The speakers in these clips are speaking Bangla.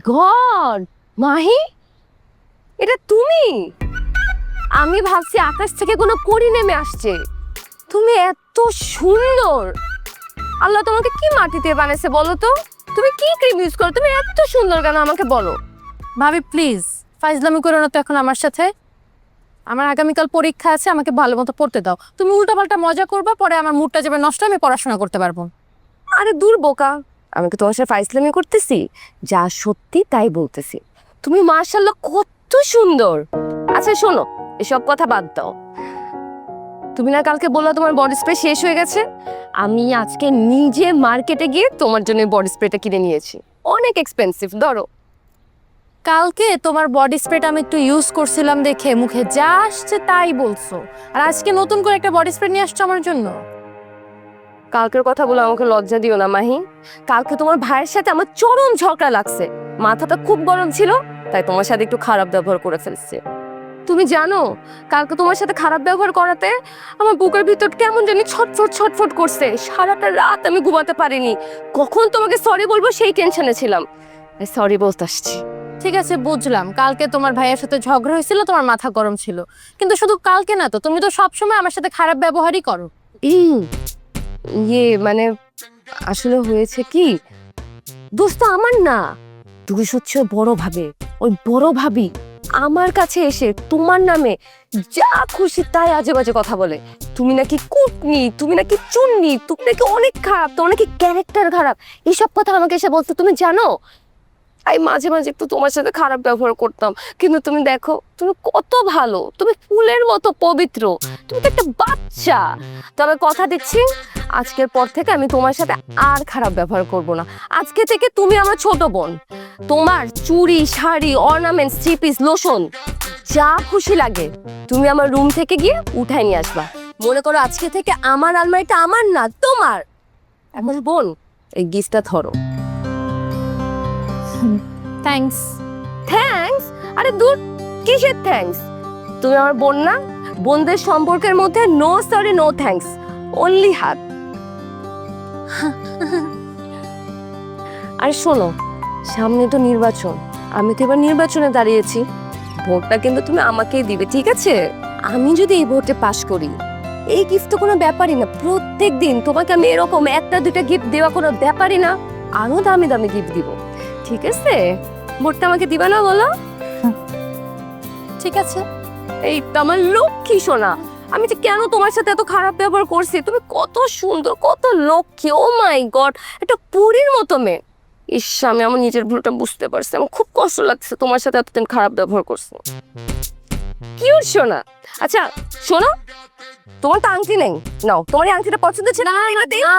গড, মাহি, এটা তুমি? আমি ভাবছি আকাশ থেকে কোনো পরী নেমে আসছে। তুমি এত সুন্দর। আল্লাহ তোমাকে কি মাটিতে বানাইছে বলো তো? তুমি কি ক্রিম ইউজ করো? তুমি এত সুন্দর কেন আমাকে বলো। ভাবি প্লিজ ফাইজলামি করো না তো এখন আমার সাথে। আমার আগামীকাল পরীক্ষা আছে, আমাকে ভালো মতো পড়তে দাও। তুমি উল্টাপাল্টা মজা করবা, পরে আমার মুডটা যাবে নষ্ট, আমি পড়াশোনা করতে পারবো। আরে দূর বোকা, আমি কি তোমার সাথে ফাইজলামি করতেছি? যা সত্যি তাই বলতেছি। তুমি মাশাআল্লাহ কত সুন্দর। আচ্ছা শোনো, এসব কথা বাদ দাও। তুমি না কালকে বললা তোমার বডি স্প্রে শেষ হয়ে গেছে? আমি আজকে নিজে মার্কেটে গিয়ে তোমার জন্য বডি স্প্রেটা কিনে নিয়েছি। অনেক এক্সপেন্সিভ, ধরো। কালকে তোমার বডি স্প্রেটা আমি একটু ইউজ করছিলাম দেখে মুখে যা আসছে তাই বলছো, আর আজকে নতুন করে একটা বডি স্প্রে নিয়ে আসছো আমার জন্য। কালকের কথা বলে আমাকে লজ্জা দিও না মাহি। কালকে তোমার ভাইয়ের সাথে আমার চরম ঝগড়া লাগছে। মাথাটা খুব গরম ছিল, তাই তোমার সাথে একটু খারাপ ব্যবহার করে ফেলছে। তুমি জানো, কালকে তোমার সাথে খারাপ ব্যবহার করাতে আমার বুকের ভিতর কেমন জানি ছটফট ছটফট করছে। সারাটা রাত আমি ঘুমাতে পারিনি। কখন তোমাকে সরি বলবো সেই টেনশনে ছিলাম। সরি বলতে আসছি। ঠিক আছে বুঝলাম, কালকে তোমার ভাইয়ের সাথে ঝগড়া হয়েছিল, তোমার মাথা গরম ছিল, কিন্তু শুধু কালকে না তো, তুমি তো সবসময় আমার সাথে খারাপ ব্যবহারই করো। মানে আসলে হয়েছে কি, দোস্ত আমার না, তুই হচ্ছে বড় ভাবে। ওই বড় ভাবি আমার কাছে এসে তোমার নামে যা খুশি তাই আজে বাজে কথা বলে। তুমি নাকি কুটনি, তুমি নাকি চুন্নি, তুমি নাকি অনেক খারাপ, তোমার নাকি ক্যারেক্টার খারাপ, এইসব কথা আমাকে এসে বলতে। তুমি জানো, আমি মাঝে মাঝে একটু তোমার সাথে খারাপ ব্যবহার করতাম, কিন্তু তুমি দেখো তুমি কত ভালো, তুমি ফুলের মতো পবিত্র, তুমি তো একটা বাচ্চা। তবে কথা দিচ্ছি, আজকের পর থেকে আমি তোমার সাথে আর খারাপ ব্যবহার করব না। আজকে থেকে তুমি আমার ছোট বোন। তোমার চুড়ি, sari, ornaments, three piece, lotion যা খুশি লাগে তুমি আমার রুম থেকে গিয়ে উঠাই নিয়ে আসবা। মনে করো আজকে থেকে আমার আলমারিটা আমার না, তোমার। এখন বোন, এই গিফটটা ধরো। থ্যাঙ্কস। থ্যাঙ্কস? আরে দূর, কিসের থ্যাঙ্কস? তুমি আমার বোন না? বোনদের সম্পর্কের মধ্যে no sorry no thanks, only হাত। আর শোনো, সামনে তো নির্বাচন, আমি তো এবার নির্বাচনে দাঁড়িয়েছি। ভোটটা কিন্তু তুমি আমাকেই দিবে, ঠিক আছে? আমি যদি এই ভোটে পাশ করি, এই গিফট তো কোনো ব্যাপারই না। প্রত্যেক দিন তোমাকে আমি এরকম একটা দুইটা গিফট দেওয়া কোনো ব্যাপারই না, আরো দামি দামি গিফট দিব, ঠিক আছে? ভোটটা আমাকে দিবা না বলো? ঠিক আছে। এই তো আমার লক্ষ্মী সোনা। আমি যে কেন তোমার সাথে এত খারাপ ব্যবহার করছি, তুমি কত সুন্দর, কত লক্ষ্মী, ও মাই গড, একটা পরীর মতো মেয়ে। ইস, আমি আমার নিজের ভুলটা বুঝতে পারছি। আমার খুব কষ্ট লাগছে তোমার সাথে এতদিন খারাপ ব্যবহার করছি। কিউট সোনা। আচ্ছা শোনো, তোমার তো আংটি নেই, নাও, তোমার এই আংটিটা পছন্দ ছিল না?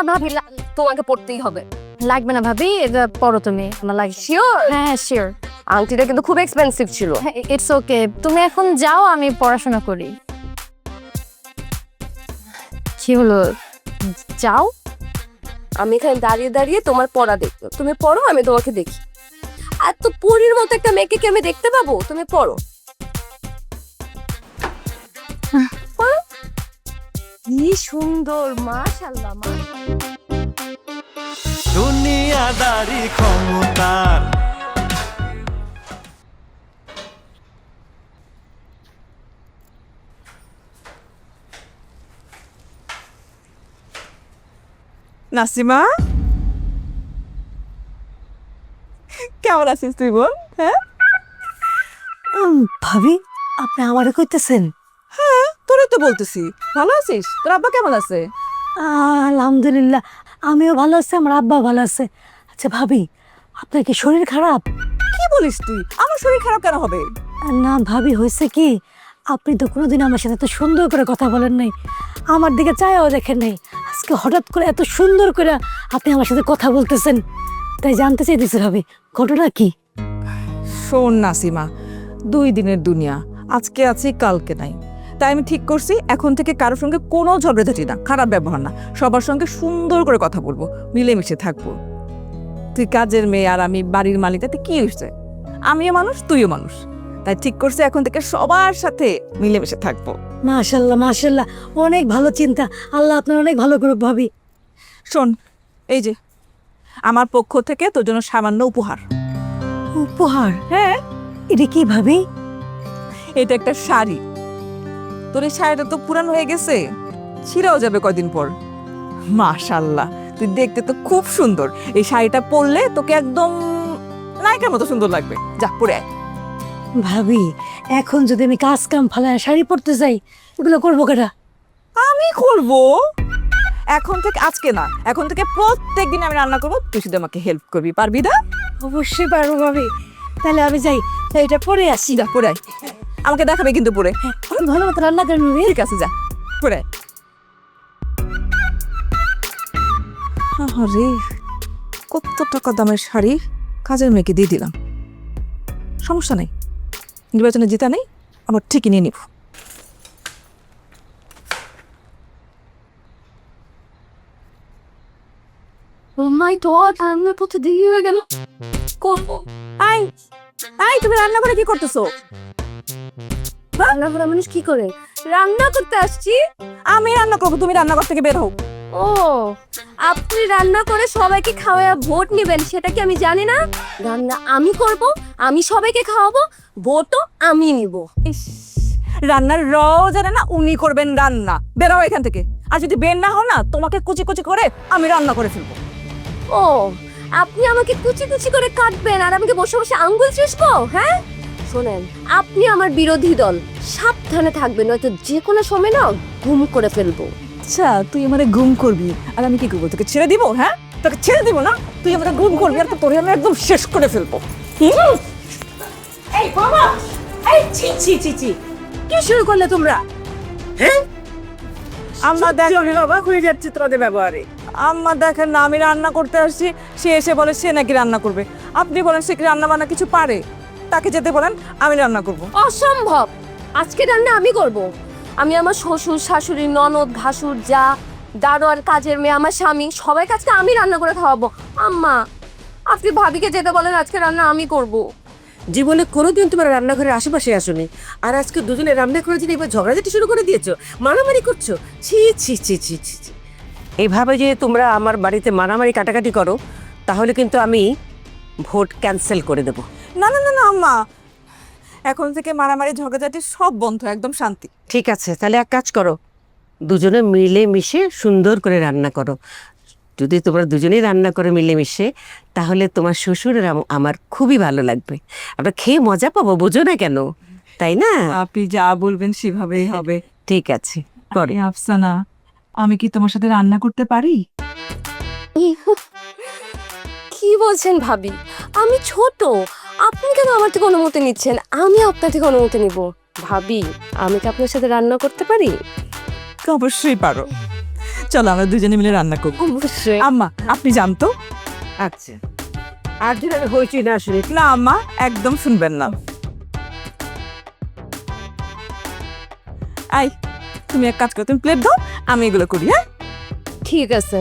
ভাবি তোমাকে পড়তেই হবে। লাগবে না ভাবি, এটা পড়ো তুমি, আমার লাগে। শিওর? হ্যাঁ শিওর। আংটিটা কিন্তু খুব এক্সপেন্সিভ ছিল। ইটস ওকে, তুমি এখন যাও, আমি পড়াশোনা করি। কি হলো, যাও। আমি এখানে দাঁড়িয়ে দাঁড়িয়ে তোমার পড়া দেখতো, তুমি পড়ো, আমি তোমাকে দেখি। আর তো পরীর মতো একটা মেয়েকে কি আমি দেখতে পাবো? তুমি পড়ো, পড়ো। কি সুন্দর, মাশাআল্লাহ, দুনিয়াদারি ক্ষমতার নাসিমা, কেমন আছিস তুই বল? হ্যাঁ ভাবি, আপনি আমারে কইতেছেন? হ্যাঁ, তোরে তো বলতেছি। ভালো আছিস? তোর আব্বা কেমন আছে? আলহামদুলিল্লাহ, আমিও ভালো আছি, আমার আব্বা ভালো আছে। আচ্ছা ভাবি, আপনার কি শরীর খারাপ? কি বলিস তুই? আমার শরীর খারাপ কেন হবে? না ভাবি, হয়েছে কি, আপনি তো কোনোদিন আমার সাথে এত সুন্দর করে কথা বলেন নাই, আমার দিকে চায়াও দেখেন নাই। আজকে হঠাৎ করে এত সুন্দর করে আপনি আমার সাথে কথা বলতেছেন, তাই জানতে চাইতেছি ভাবি, ঘটনা কি? শোন নাসিমা, 2 দিনের দুনিয়া, আজকে আছি কালকে নাই। তাই আমি ঠিক করছি এখন থেকে কারোর সঙ্গে কোনো ঝগড়াঝাটি না, খারাপ ব্যবহার না, সবার সঙ্গে সুন্দর করে কথা বলবো, মিলেমিশে থাকবো। তুই কাজের মেয়ে আর আমি বাড়ির মালিক, তাতে কি হয়েছে? আমিও মানুষ, তুইও মানুষ। তাই ঠিক করছি এখন থেকে সবার সাথে মিলেমিশে থাকবো। মাশাল্লাহ মাশাল্লাহ, অনেক ভালো চিন্তা, আল্লাহ আপনার অনেক ভালো করুক ভাবি। শোন, এই যে আমার পক্ষ থেকে তোর জন্য সামান্য উপহার। উপহার? হ্যাঁ, এটা কি ভাবি? এটা একটা শাড়ি। তোর এই শাড়িটা তো পুরান হয়ে গেছে, ছিঁড়েও যাবে কয়দিন পর। মাশাল্লাহ, তুই দেখতে তো খুব সুন্দর। এই শাড়িটা পরলে তোকে একদম নায়িকার মতো সুন্দর লাগবে। যা পরে আয়। ভাবি, এখন যদি আমি কাজ কাম ফালায় শাড়ি পরতে যাই, ওগুলো করবো কেটা? আমি করব। এখন থেকে, আজকে না, এখন থেকে প্রত্যেক দিন আমি রান্না করবো, তুই শুধু আমাকে হেল্প করবি। পারবি না? অবশ্যই পারবো ভাবি। তাহলে আমি যাই, এটা পরে আসি। যা পরে আয়। আমাকে দেখাবে কিন্তু পরে। আমি ভালো মতো রান্না করেন ভাবি। ঠিক আছে, যা পরে আয়। আরে কত টাকা দামের শাড়ি কাজের মেয়েকে দিয়ে দিলাম। সমস্যা নেই, নির্বাচনে জিতা নেই, আবার ঠিকই নিয়ে নিব। Oh my God, রান্না করতে দেরি হয়ে গেল। করবো আই আই, তুমি রান্না করে কি করতেছো? রান্না করা মানুষ কি করে? রান্না করতে আসছি। আমি রান্না করবো, তুমি রান্নাঘর থেকে বের হও। ও, আপনি রান্না করে সবাইকে খাওয়া ভোট নেবেন সেটা কি আমি জানি না? রান্না আমি করব, আমি সবাইকে খাওয়াবো, ভোটও আমি নিব। ইস, রান্নার জানে না, উনি করবেন রান্না। বের হও এখান থেকে। আর যদি বের না হও না, তোমাকে কুচি কুচি করে আমি রান্না করে ফেলবো। ও, আপনি আমাকে কুচি কুচি করে কাটবেন আর আমাকে বসে বসে আঙ্গুল চুষবো? হ্যাঁ, শোনেন, আপনি আমার বিরোধী দল, সাবধানে থাকবেন, নয়তো যে কোনো সময় না গুম করে ফেলবো। আচ্ছা, তুই আমারে গুম করবি আর আমি কি করবো? তোকে ছেড়ে দিব? হ্যাঁ, তোকে ছেড়ে দিব না? তুই আমাকে গুম করবি আর তোরে আমি একদম শেষ করে ফেলবো। এই বাবা, এই ছি ছি ছি ছি, কি শুরু করলে তোমরা? আম্মা দেখ, আমি অবাক হয়ে যাচ্ছি তোমাদের ব্যবহারে। আম্মা দেখেন না, আমি রান্না করতে আসছি, সে এসে বলে সে নাকি রান্না করবে। আপনি বলেন সে কি রান্না বান্না কিছু পারে? তাকে যেতে বলেন, আমি রান্না করব। অসম্ভব, আজকে রান্না আমি করব। আমি আমার শ্বশুর, শাশুড়ি, ননদ, ভাসুর, যা, দারোয়ার, কাজের মেয়ে, আমার স্বামী, সবাই কাছে আমি রান্না করে খাওয়াবো। আম্মা, আপনি ভাবিকে যেতে বলেন, আজকে রান্না আমি করব। জীবনে কোনোদিন তোমার রান্নাঘরের আশেপাশে আসোনি, আর আজকে দুজনে রান্না করে দিন এবার ঝগড়াঝাটি শুরু করে দিয়েছো, মারামারি করছো। ছি ছি ছি ছি ছি ছি। এইভাবে যে তোমরা আমার বাড়িতে মারামারি কাটাকাটি করো, তাহলে কিন্তু আমি ভোট ক্যান্সেল করে দেবো। না না না না আম্মা, এখন থেকে মারামারি ঝগড়াঝাটি সব বন্ধ, একদম শান্তি। ঠিক আছে, তাহলে এক কাজ করো, দুজনে মিলে মিশে সুন্দর করে রান্না করো। যদি তোমরা দুজনেই রান্না করে মিলেমিশে, তাহলে তোমার শ্বশুর আর আমার খুবই ভালো লাগবে। আমরা খেয়ে মজা পাবো, বোঝো না কেন? তাই না? আপনি যা বলবেন সেভাবেই হবে। ঠিক আছে, করে। আফসানা, আমি কি তোমার সাথে রান্না করতে পারি? কি বলছেন ভাবি? আমি ছোট, আপনি কেন আমার থেকে অনুমতি নিচ্ছেন? আমি আপনার থেকে অনুমতি নিব। ভাবি, আমি কি আপনার সাথে রান্না করতে পারি? অবশ্যই পারো। চলো আমরা দুজনে মিলে রান্না করবো। অবশ্যই। আম্মা, আপনি জানতো? আচ্ছা, আর যেন হয়েছি না শুনে। না আম্মা, একদম শুনবেন না। আই, তুমি এক কাজ করো, তুমি প্লেট দাও, আমি এগুলো করি। হ্যাঁ, ঠিক আছে।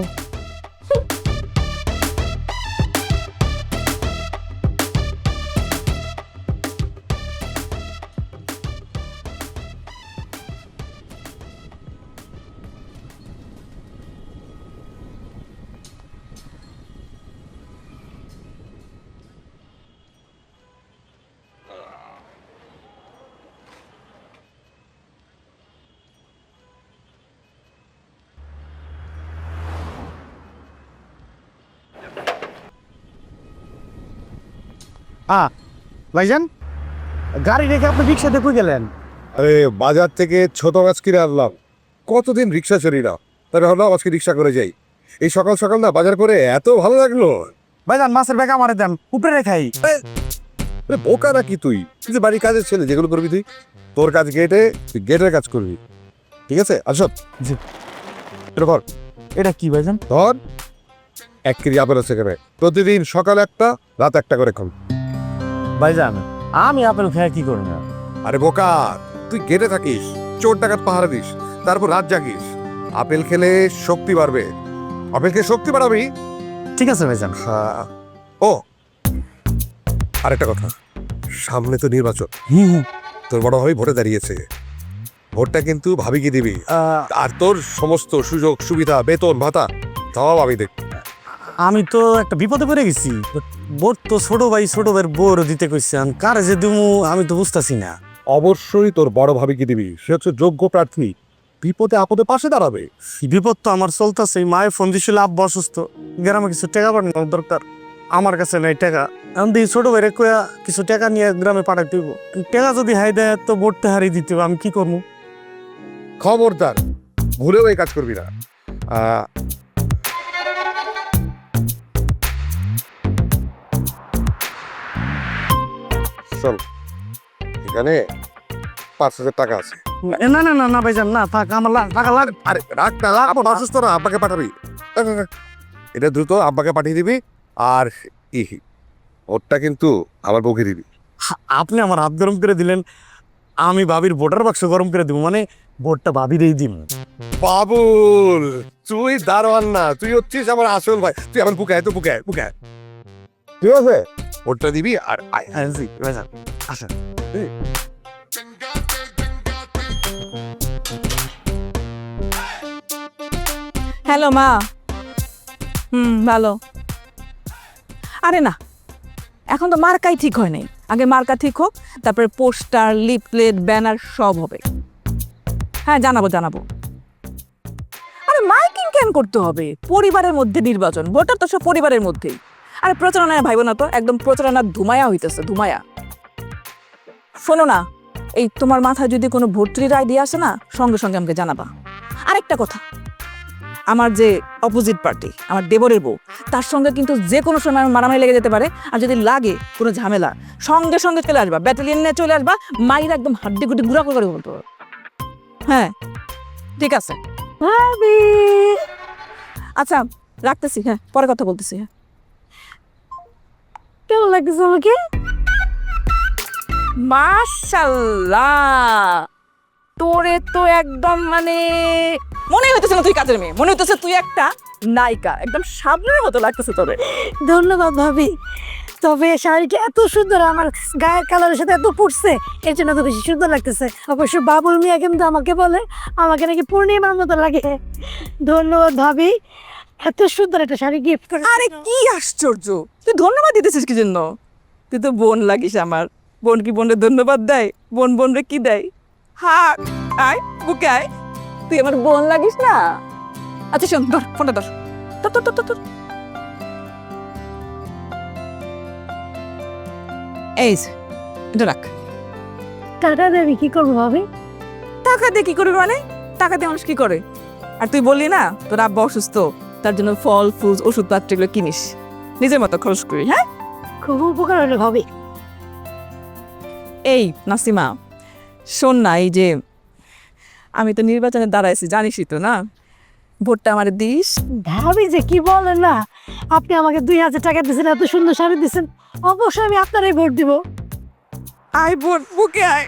ভাইজান, গাড়ি রেখে আপনি রিক্সাতে কই গেলেন? আরে বাজার থেকে ছোট মাছ কিনে আনলাম। কতদিন রিক্সা চড়ি না, তাই ভাবলাম আজকে রিক্সা করে যাই। এই সকাল সকাল না বাজার করে এত ভালো লাগলো। ভাইজান, মাছের ব্যাগ আমারে দেন, উপরে রেখাই। আরে বোকা নাকি তুই? তুই যে বাড়ির কাজের ছেলে, যেগুলো করবি তুই, তোর কাজ গেটে, তুই গেটের কাজ করবি। ঠিক আছে, আসো। জি। এটা ধর, এটা কি ভাইজান? ধর, 1 কেজি আপেল আছে এখানে। প্রতিদিন সকাল একটা, রাত একটা করে খাবি। ভাইজান, আমি আপেল খেয়ে কি করি না? আরে বোকা, তুই গেটে থাকিস, চোর ডাকাত পাহারা দিস, তারপর রাত জাগিস। আপেল খেলে শক্তি বাড়বে, আপেল খেয়ে শক্তি বাড়াবি। ঠিক আছে ভাইজান। হ্যাঁ। ও, আরেকটা কথা, সামনে তো নির্বাচন, তোর বড় ভাই ভোটে দাঁড়িয়েছে। ভোটটা কিন্তু ভাবিকে দিবি, আর তোর সমস্ত সুযোগ সুবিধা, বেতন ভাতা সব আমি দেখ। আমি তো একটা বিপদে পড়ে গেছি। বোর তো ছোট ভাইয়ের বোর দিতে কইছেন, কারে যে দিমু আমি তো বুঝতাছি না। অবশ্যই তোর বড় ভাবিকে দিবি, সে হচ্ছে যোগ্য প্রার্থী, বিপদে আপদে পাশে দাঁড়াবে। বিপদ তো আমার চলতেছে, মায়ের ফোন দিছিল আব্বা অসুস্থ, গ্রামে কিছু টাকা পাঠানোর দরকার, আমার কাছে নাই টাকা। আমি দিই ছোট ভাইরে কয়া কিছু টাকা নিয়ে গ্রামে পাঠাই দিব, টাকা যদি হাই দেয় তো ভোটটা হারিয়ে দিতে হবে, আমি কি করবো? খবরদার ভুলেও এই কাজ করবি না। শোন, এখানে 5,000 টাকা আছে। না না না না ভাইজান, না থাক, আমার টাকা লাগ। আরে রাখ না, আবার অসুস্থ না, আব্বাকে পাঠাবি। রাখ, রাখ, রাখ। এটা দ্রুত আব্বাকে পাঠিয়ে দিবি। আর ওরটা কিন্তু আমার বউকে দিবি। আপনি আমার হাত গরম করে দিলেন, আমি ভাবির ভোটার বাক্স গরম করে দিব, মানে ভোটটা ভাবিরেই দিব। বাবুল, তুই দারোয়ান না, তুই হচ্ছিস আমার আসল ভাই। তুই আমার বুকে আয়, তো বুকে আয়, বুকে আয়। ঠিক আছে, ওরটা দিবি আর আয়। জি ভাইজান, আসেন। হ্যালো মা। ভালো। আরে না, এখন তো মার্কাই ঠিক হয় নাই। আগে মার্কা ঠিক হোক, তারপরে পোস্টার, লিফলেট, ব্যানার সব হবে। হ্যাঁ, জানাবো। আরে মাইকিং কেন করতে হবে? পরিবারের মধ্যে নির্বাচন, ভোটার তো সব পরিবারের মধ্যেই। আরে প্রচারণায় ভাইব না তো, একদম প্রচারণার ধুমায়া হইতেছে, ধুমায়া। শোনো না, এই তোমার মাথায় যদি কোনো ভর্তির আইডিয়া আসে না, সঙ্গে সঙ্গে আমাকে জানাবা। আরেকটা কথা, আমার যে অপোজিট পার্টি, আমার দেবরের বউ, তার সঙ্গে কিন্তু যে কোনো সময় মারামারি লেগে যেতে পারে। আর যদি লাগে কোনো ঝামেলা, সঙ্গে সঙ্গে চলে আসবা, ব্যাটালিয়ন নিয়ে চলে আসবা, মাইরা একদম হাড্ডি গুড্ডি গুঁড়া করে বলতো। হ্যাঁ, ঠিক আছে ভাবি। আচ্ছা, রাখতেছি। হ্যাঁ, পরে কথা বলতেছি। হ্যাঁ, কেমন লাগতেছে আমাকে? মাশাআল্লাহ, তোরে তো একদম মানে মনে হইতেছে না তুই কাজের মেয়ে, মনে হইতেছে তুই একটা নায়িকা, একদম সামনের মতো লাগতেছে তোরে। ধন্যবাদ ভাবি। তবে শাড়িটা এত সুন্দর, আমার গায়ের কালারের সাথে এত পড়ছে, এর জন্য তো বেশি সুন্দর লাগতেছে। অবশ্য বাবুল মিয়া কিন্তু আমাকে বলে আমাকে নাকি পূর্ণিমার মতো লাগে। ধন্যবাদ ভাবি, এত সুন্দর একটা শাড়ি গিফট করে। আরে কি আশ্চর্য, তুই ধন্যবাদ দিতেছিস কি জন্য? তুই তো বোন লাগিস আমার। বোন কি বোনরে ধন্যবাদ দেয়? বোন রে কি দেয়? হ্যাঁ, আয় বুকে আয়, তুই আমার বোন লাগিস না। আচ্ছা শোন, ধর ফোনটা, ধর ধর। এই যে, এটা রাখ। টাকা দেবি কি করবো ভাবি? টাকা দিয়ে কি করবি মানে? টাকা দিয়ে মানুষ কি করে? আর তুই বললি না তোর আব্বা অসুস্থ, তার জন্য ফল ফুল ওষুধপত্র এগুলো কিনিস, নিজের মতো খরচ করি। হ্যাঁ, খুব উপকার হলো ভাবি। এই নাসিমা, শোন না, এই যে আমি তো নির্বাচনে দাঁড়াইছি, জানিসই তো না, ভোটটা আমার দিস। ভাবি যে কি বলেন না, আপনি আমাকে 2,000 টাকা দিয়েছেন, এত সুন্দর শাড়ি দিয়েছেন, অবশ্যই আমি আপনারই ভোট দিব। আয় বোন, বুকে আয়,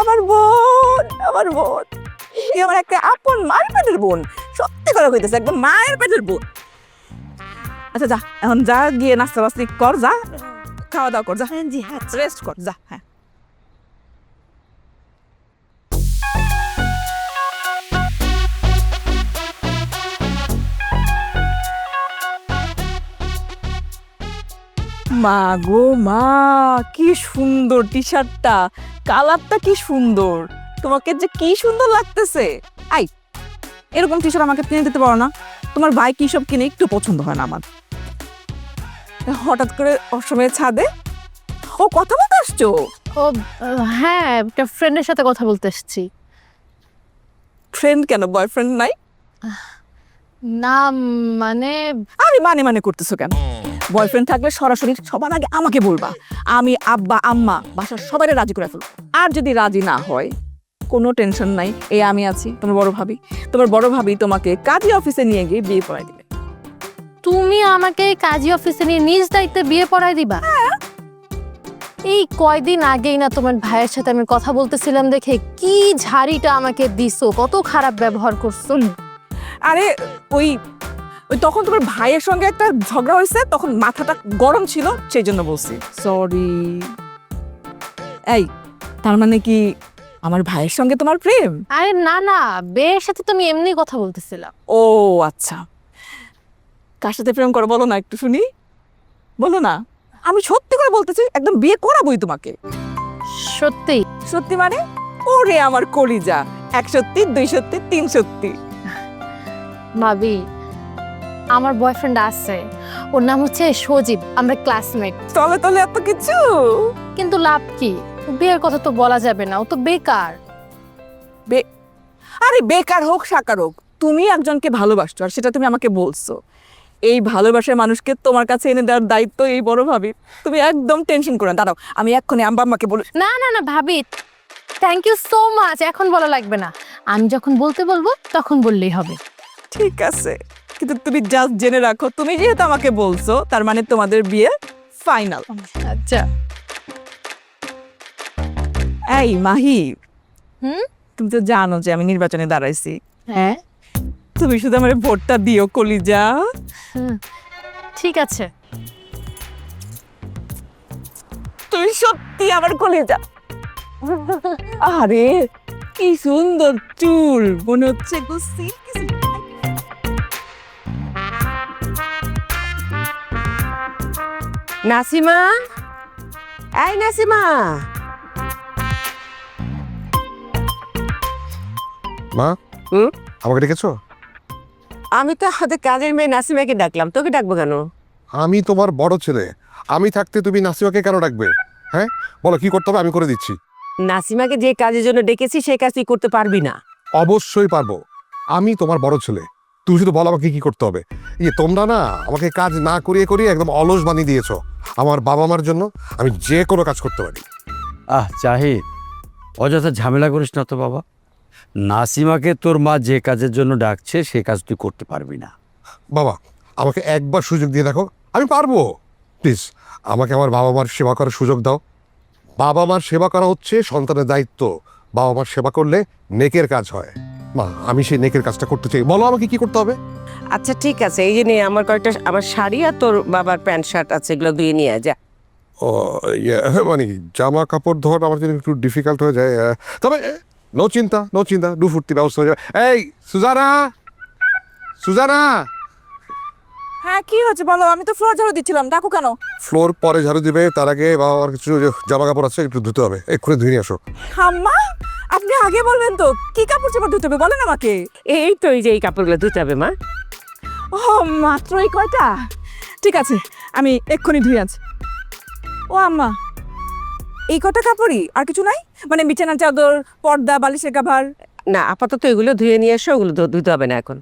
আমার বোন, এই আমার একটা আপন মায়ের পেটের বোন, সত্যি করে কইতেছে, একদম মায়ের পেটের বোন। আচ্ছা যা, এখন যা, গিয়ে নাস্তা বাস্তি কর, যা খাওয়া দাওয়া কর, যা জি হ্যাঁ। রেস্ট কর, যা। হ্যাঁ, মা গো মা, কি সুন্দর টি শার্টটা, কালারটা কি সুন্দর, তোমাকে যে কি সুন্দর লাগতেছে। আই, এরকম টি শার্ট আমাকে কিনে দিতে পারো না? তোমার ভাই কি সব কিনে একটু পছন্দ হয় না আমার। হঠাৎ করে অসময়ে ছাদে ও কথা বলতে আসছো? ও হ্যাঁ, একটা ফ্রেন্ডের সাথে কথা বলতে এসেছি। ফ্রেন্ড কেন, বয়ফ্রেন্ড নাই? না মানে আরে মানে করতেছো কেন? বয়ফ্রেন্ড থাকলে সরাসরি সবার আগে আমাকে বলবা, আমি আব্বা আম্মা বাসার সবাই রাজি করে ফেলবো। আর যদি রাজি না হয়, কোনো টেনশন নাই, এই আমি আছি, তোমার বড় ভাবি তোমাকে কাজী অফিসে নিয়ে গিয়ে বিয়ে পড়াই দিবে। তুমি আমাকে কাজী অফিসে নিয়ে নিজ দায়িত্বে বিয়ে পড়াই দিবা? এই কয়দিন আগেই না তোমার ভাইয়ের সাথে আমি কথা বলতেছিলাম দেখে কি ঝাড়িটা আমাকে দিছো, কত খারাপ ব্যবহার করছো। আরে ওই তখন তোমার ভাইয়ের সঙ্গে একটা ঝগড়া হয়েছে, তখন মাথাটা গরম ছিল, সেই জন্য বলছি সরি। এই, তার মানে কি আমার ভাইয়ের সঙ্গে তোমার প্রেম? আরে না না, বের সাথে তুমি এমনি কথা বলতেছিলাম। ও আচ্ছা, কার সাথে প্রেম করো বলো না একটু শুনি। বলো না, আমি সত্যি করে বলতেছি, একদম বিয়ে করাবোই তোমাকে। সত্যি? সত্যি মানে? ওরে আমার কলিজা, 1 সত্যি, 2 সত্যি, 3 সত্যি। ভাবি, আমার বয়ফ্রেন্ড আছে, ওর নাম হচ্ছে সজীব, আমরা ক্লাসমেট। তলে তলে এত কিছু। কিন্তু লাভ কি? বিয়ের কথা তো বলা যাবে না, ও তো বেকার। আরে বেকার হোক সাকার হোক, তুমি একজনকে ভালোবাসছো আর সেটা তুমি আমাকে বলছো। এই ভালোবাসার মানুষকে তোমার কাছে এনে দেওয়ার দায়িত্ব এই বড় ভাবি। তুমি একদম টেনশন করো না, দাঁড়াও আমি এক্ষুনি আম্মাকে বলি। না না না ভাবি, থ্যাংক ইউ সো মাচ, এখন বলা লাগবে না, আমি যখন বলতে বলবো তখন বললেই হবে। ঠিক আছে, কিন্তু তুমি জাস্ট জেনে রাখো, তুমি যেহেতু আমাকে বলছো তার মানে তোমাদের বিয়ে ফাইনাল। আচ্ছা। এই মাহি, হুম? তুমি তো জানো যে আমি নির্বাচনে দাঁড়াইছি। হ্যাঁ। তুমি শুধু আমার ভোটটা দিও কলিজা। ঠিক আছে। তুমি সত্যি আমার কলিজা। আরে কি সুন্দর চুল, মনে হচ্ছে একদম সিল্কি সিল্কি। নাসিমা, এই নাসিমা। মা, হুম? আমাকে ডেকেছো? আমি তো আমাদের কাজের মেয়ে নাসিমাকে ডাকলাম, তোকে ডাকবো কেন? আমি তোমার বড় ছেলে, আমি থাকতে তুমি নাসিমাকে কেন ডাকবে? হ্যাঁ বলো, কি করতে হবে আমি করে দিচ্ছি। নাসিমাকে যে কাজের জন্য ডেকেছি সেই কাজ তুই করতে পারবি না। অবশ্যই পারবো, আমি তোমার বড় ছেলে। তুমি শুধু বলো আমাকে কি করতে হবে। তোমরা না আমাকে কাজ না করিয়ে করিয়ে একদম অলস বানিয়ে দিয়েছো। আমার বাবা মার জন্য আমি যে কোনো কাজ করতে পারি। জাহিদ, অযথা ঝামেলা করিস না তো বাবা। নাসিমাকে তোর মা যে কাজের জন্য ডাকছে সে কাজ তুই করতে পারবি না। বাবা, আমাকে একবার সুযোগ দিয়ে দেখো, আমি পারবো। প্লিজ আমাকে আমার বাবা মার সেবা করার সুযোগ দাও। বাবা মার সেবা করা হচ্ছে সন্তানের দায়িত্ব। বাবা মার সেবা করলে নেকের কাজ হয়। মা, আমি সেই নেকের কাজটা করতে চাই, বলো আমাকে কি করতে হবে। আচ্ছা ঠিক আছে, এই যে নিয়ে আমার কয়েকটা আমার শাড়ি আর তোর বাবার প্যান্ট শার্ট আছে, এগুলো ধুয়ে নিয়ে যা। ও মানে জামা কাপড় ধোয়াটা আমার জন্য একটু ডিফিকাল্ট হয়ে যায়, তবে নো চিন্তা নো চিন্তা, দু ফুর্তি ব্যবস্থা হয়ে যাবে। এই সুজানা, সুজানা। হ্যাঁ কি হচ্ছে বলো, আমি তো ফ্লোর ঝাড়ু দিচ্ছিলাম, ডাকো কেন? ফ্লোর পরে ঝাড়ু দিবে, তার আগে বাবা আমার কিছু জামা কাপড় আছে একটু ধুতে হবে, এক্ষুনি ধুয়ে নিয়ে আসো। আম্মা, আপনি আগে বলবেন তো কি কাপড় চাপড় ধুতে হবে, বলেন আমাকে। এই তো এই যে এই কাপড়গুলো ধুতে হবে মা। ও মাত্র এই কয়টা? ঠিক আছে, আমি এক্ষুনি ধুয়ে আছি। ও আম্মা, এই কটা কাপড়ই, আর কিছু নাই? মানে বিছানার চাদর, পর্দা, বালিশের কাভার? না আপাতত এগুলো ধুয়ে নিয়ে এসো, ওগুলো ধুতে হবে না এখন।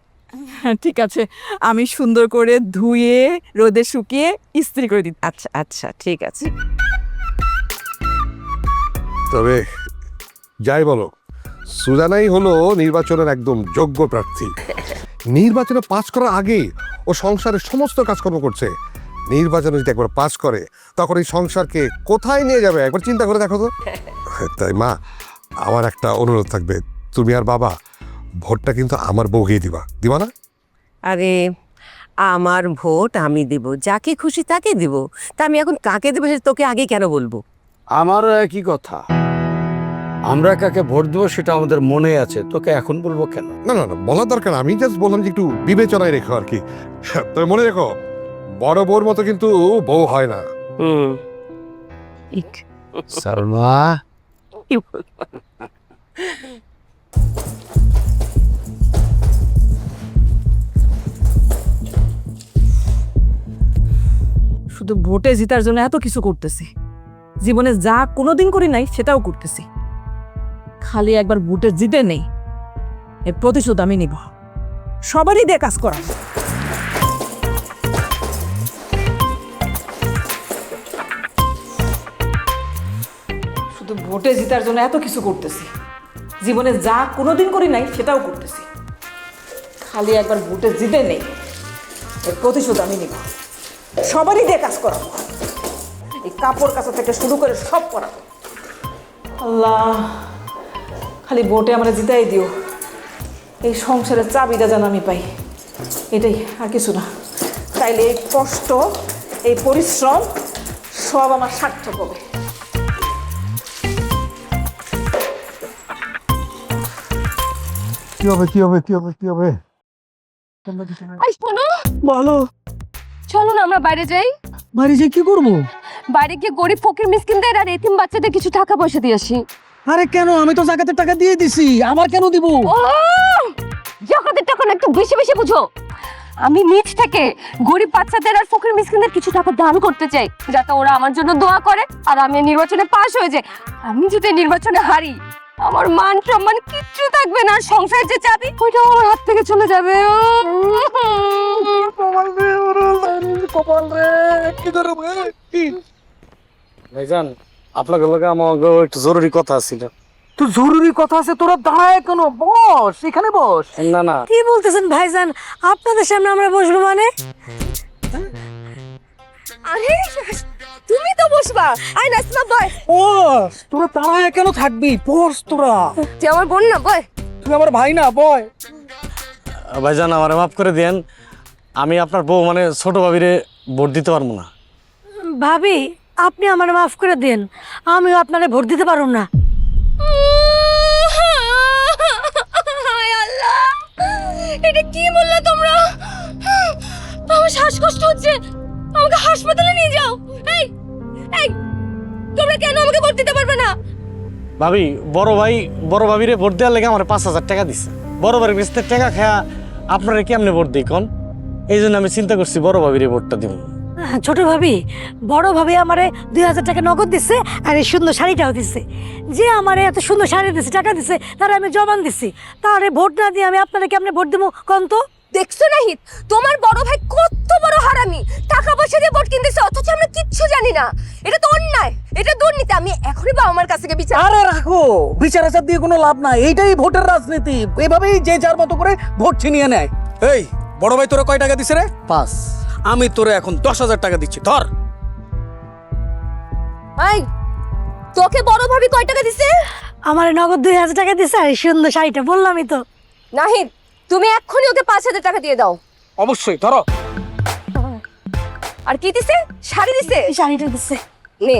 হ্যাঁ ঠিক আছে, আমি সুন্দর করে ধুয়ে রোদে শুকিয়ে ইস্ত্রি করে দিই। আচ্ছা আচ্ছা ঠিক আছে। তবে যাই বলো, সুজানাই হলো নির্বাচনের একদম যোগ্য প্রার্থী। নির্বাচনে পাস করার আগে ও সংসারের সমস্ত কাজকর্ম করছে। নির্বাচনে যদি একবার পাস করে তখন এই সংসারকে কোথায় নিয়ে যাবে একবার চিন্তা করে দেখো তো। তাই মা, আমার একটা অনুরোধ থাকবে, তুমি আর বাবা ভোটটা কিন্তু আমার বউকেই দিবা না? আরে আমার ভোট আমি দেব, যাকে খুশি তাকে দেব। তা আমি এখন কাকে দেবো সেটা তোকে আগে কেন বলবো? আমার কি কথা, আমরা কাকে ভোট দেবো সেটা আমাদের মনে আছে, তোকে এখন বলবো কেন? না না না, বলার দরকার না, আমি জাস্ট বললাম যে একটু বিবেচনায় রেখো আর কি। তবে মনে রেখো, বড় বউর মতো কিন্তু বউ হয় না। হুম। সালমা, শুধু ভোটে জিতার জন্য এত কিছু করতেছি, জীবনে যা কোনোদিন করি নাই সেটাও করতেছি। খালি একবার ভোটে জিতে নেই, এর প্রতিশোধ আমি নিব। সবারই দিয়ে কাজ করা। শুধু ভোটে জিতার জন্য এত কিছু করতেছি, জীবনে যা কোনোদিন করি নাই সেটাও করতেছি। খালি একবার ভোটে জিতে নেই, এর প্রতিশোধ আমি নিব। সবারই দিয়ে কাজ করাবো, এই কাপড় কাচা থেকে শুরু করে সব করাবো। আল্লাহ, খালি ভোটে আমরা জিতাই দিও, এই সংসারের চাবিটা যেন আমি পাই, এটাই, আর কিছু না। তাইলে এই কষ্ট, এই পরিশ্রম সব আমার সার্থক হবে। কি হবে কি হবে কি হবে কি হবে? শোনো, বলো। চলো না আমরা বাইরে যাই। বাড়ি যে কি করবো? বাইরে গিয়ে গরিব ফকির মিসকিনদের আর এতিম বাচ্চাদের কিছু টাকা পয়সা দিয়ে আসি। আরে কেন, আমি তো জাকাতের টাকা দিয়ে দিছি, আবার কেন দিব? ও জাকাতের টাকা না, একটু বেশি বেশি বুঝো। আমি নিজ থেকে গরিব বাচ্চাদের আর ফকির মিসকিনদের কিছু টাকা দান করতে চাই, যাতে ওরা আমার জন্য দোয়া করে আর আমি নির্বাচনে পাশ হয়ে যাই। আমি যদি নির্বাচনে হারি, আমার মান সম্মান কিচ্ছু থাকবে না, আর সংসারের যে চাবি ওইটাও আমার হাত থেকে চলে যাবে। ভাইজান আপনাকে লগে আমার একটু জরুরি কথা ছিল। তো জরুরি কথা আছে, তোরা দাঁড়ায় কেন? বস, এখানে বস। না না, কি বলতেছেন ভাইজান? আপনাদের সামনে আমরা বসবো মানে? আরে তুমি তো বসবা। আই নাসিমা বয়, বস, তোরা দাঁড়ায় কেন থাকবি? বস তোরা, তুই আমার বোন না, বয়। তুই আমার ভাই না, বয়। ভাইজান আমার মাফ করে দেন, আমি আপনার বউ মানে ছোট ভাবিরে ভোট দিতে পারবো না। ভাবি, আপনি আমার মাফ করে দেন, আমিও আপনারে ভোট দিতে পারুম না। হায় আল্লাহ, এটা কি বললা তোমরা? আমার শ্বাসকষ্ট হচ্ছে, আমাকে হাসপাতালে নিয়ে যাও। এই এই তোমরা কেন আমাকে ভোট দিতে পারবে না? ভাবি, বড় ভাবিরে ভোট দেওয়ার লেগে আমার 5,000 টাকা দিছে। বড় ভাবির কাছ থেকে টাকা খায়া আপনারা কেমনে ভোট দিই কোন? এই জন্য আমি চিন্তা করছি বড় ভাবিরে ভোটটা দিব। ছোট ভাবি, বড় ভাবি আমারে 2000 টাকা নগদ দিচ্ছে আর এই সুন্দর শাড়িটাও দিচ্ছে। যে আমারে এত সুন্দর শাড়ি দিচ্ছে, টাকা দিচ্ছে, তার আমি জবান দিচ্ছি। তাহলে ভোট না দিয়ে আমি আপনারা কেমনে ভোট দেবো কোন তো? দেখছো নাহিদ, তোমার বড় ভাই কত বড় হারামি, টাকা পয়সা দিয়ে ভোট কিনতেছে অথচ আমরা কিচ্ছু জানি না। এটা তো অন্যায়, এটা দুর্নীতি। আমি এখনই বাবা আমার কাছ থেকে বিচার। আরে রাখো, বিচার আচার দিয়ে কোনো লাভ নাই, এইটাই ভোটের রাজনীতি। এভাবেই যে যার মতো করে ভোট ছিনিয়ে নেয়। এই বড় ভাই, তোরা কয় টাকা দিছে রে? 5। আমি তোরে এখন 10,000 টাকা দিচ্ছি, ধর। এই তোকে বড় ভাবি কয় টাকা দিছে? আমার নগদ 2000 টাকা দিচ্ছে আর এই সুন্দর শাড়িটা, বললামই তো। নাহিদ, তুমি এক্ষুনি ওকে 5,000 টাকা দিয়ে দাও। অবশ্যই, ধরো। আর কি দিছে? শাড়ি দিছে? এই শাড়িটা দিচ্ছে। নে,